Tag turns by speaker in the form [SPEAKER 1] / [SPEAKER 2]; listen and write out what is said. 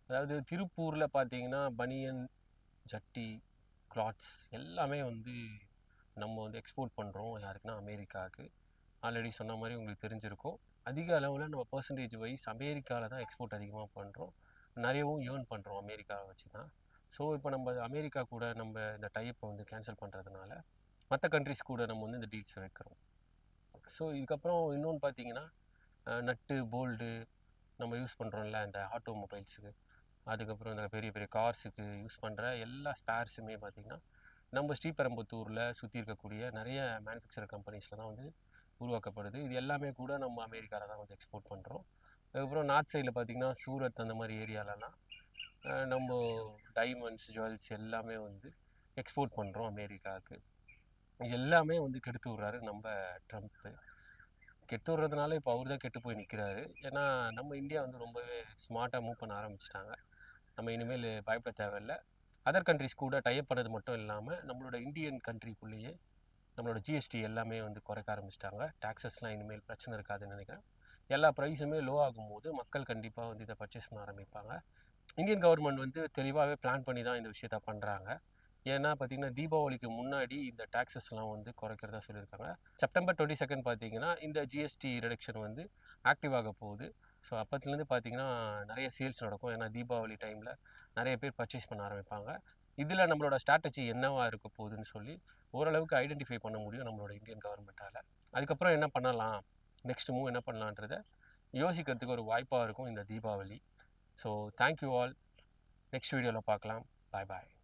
[SPEAKER 1] அதாவது திருப்பூரில் பார்த்தீங்கன்னா பனியன், ஜட்டி, கிளாத்ஸ் எல்லாமே வந்து நம்ம வந்து எக்ஸ்போர்ட் பண்ணுறோம். யாருக்குன்னா அமெரிக்காவுக்கு. ஆல்ரெடி சொன்ன மாதிரி உங்களுக்கு தெரிஞ்சிருக்கும். அதிக அளவில் நம்ம பர்சன்டேஜ் வைஸ் அமெரிக்காவில் தான் எக்ஸ்போர்ட் அதிகமாக பண்ணுறோம். நிறையவும் ஏர்ன் பண்ணுறோம் அமெரிக்காவை வச்சு தான். ஸோ இப்போ நம்ம அமெரிக்கா கூட நம்ம இந்த டைப்பை வந்து கேன்சல் பண்ணுறதுனால மற்ற கண்ட்ரிஸ் கூட நம்ம வந்து இந்த டீல்ஸ் வைக்கிறோம். ஸோ இதுக்கப்புறம் இன்னொன்று பார்த்தீங்கன்னா நட்டு போல்டு நம்ம யூஸ் பண்ணுறோம்ல இந்த ஆட்டோமொபைல்ஸுக்கு, அதுக்கப்புறம் இந்த பெரிய பெரிய கார்ஸுக்கு யூஸ் பண்ணுற எல்லா ஸ்பேர்ஸுமே பார்த்திங்கன்னா நம்ம ஸ்ரீபெரும்புத்தூரில் சுற்றி இருக்கக்கூடிய நிறைய மேனுஃபேக்சர் கம்பெனிஸில் தான் வந்து உருவாக்கப்படுது. இது எல்லாமே கூட நம்ம அமெரிக்காவில் தான் வந்து எக்ஸ்போர்ட் பண்ணுறோம். அதுக்கப்புறம் நார்த் சைடில் பார்த்திங்கன்னா சூரத் அந்த மாதிரி ஏரியாலலாம் நம்ம டைமண்ட்ஸ், ஜுவல்ஸ் எல்லாமே வந்து எக்ஸ்போர்ட் பண்ணுறோம் அமெரிக்காவுக்கு. எல்லாமே வந்து கெடுத்து விட்றாரு நம்ம ட்ரம்ப்பு. கெட்டு விட்றதுனால இப்போ அவர் தான் கெட்டு போய் நிற்கிறாரு. ஏன்னா நம்ம இந்தியா வந்து ரொம்பவே ஸ்மார்ட்டாக மூவ் பண்ண ஆரம்பிச்சிட்டாங்க. நம்ம இனிமேல் பயப்பட தேவையில்லை. அதர் கண்ட்ரிஸ் கூட டைப் பண்ணது மட்டும் இல்லாமல் நம்மளோட இந்தியன் கண்ட்ரிக்குள்ளேயே நம்மளோட ஜிஎஸ்டி எல்லாமே வந்து குறைக்க ஆரம்பிச்சிட்டாங்க. டேக்ஸஸ்லாம் இனிமேல் பிரச்சனை இருக்காதுன்னு நினைக்கிறேன். எல்லா ப்ரைஸுமே லோ ஆகும்போது மக்கள் கண்டிப்பாக வந்து இதை பர்ச்சேஸ் பண்ண ஆரம்பிப்பாங்க. இந்தியன் கவர்மெண்ட் வந்து தெளிவாகவே பிளான் பண்ணி தான் இந்த விஷயத்த பண்ணுறாங்க. ஏன்னா பார்த்தீங்கன்னா தீபாவளிக்கு முன்னாடி இந்த டேக்ஸஸ்லாம் வந்து குறைக்கிறதா சொல்லியிருக்காங்க. செப்டம்பர் 22 பார்த்தீங்கன்னா இந்த ஜிஎஸ்டி ரிடக்ஷன் வந்து ஆக்டிவ் ஆக போகுது. ஸோ அப்போத்துலேருந்து பார்த்தீங்கன்னா நிறைய சேல்ஸ் நடக்கும். ஏன்னா தீபாவளி டைமில் நிறைய பேர் பர்ச்சேஸ் பண்ண ஆரம்பிப்பாங்க. இதில் நம்மளோட ஸ்ட்ராட்டஜி என்னவாக இருக்க போகுதுன்னு சொல்லி ஓரளவுக்கு ஐடென்டிஃபை பண்ண முடியும் நம்மளோட இந்தியன் கவர்மெண்ட்டால். அதுக்கப்புறம் என்ன பண்ணலாம், நெக்ஸ்ட் மூவ் என்ன பண்ணலான்றதை யோசிக்கிறதுக்கு ஒரு வாய்ப்பாக இருக்கும் இந்த Deepavali. So thank you all. Next வீடியோவில் பார்க்கலாம். பாய் பாய்.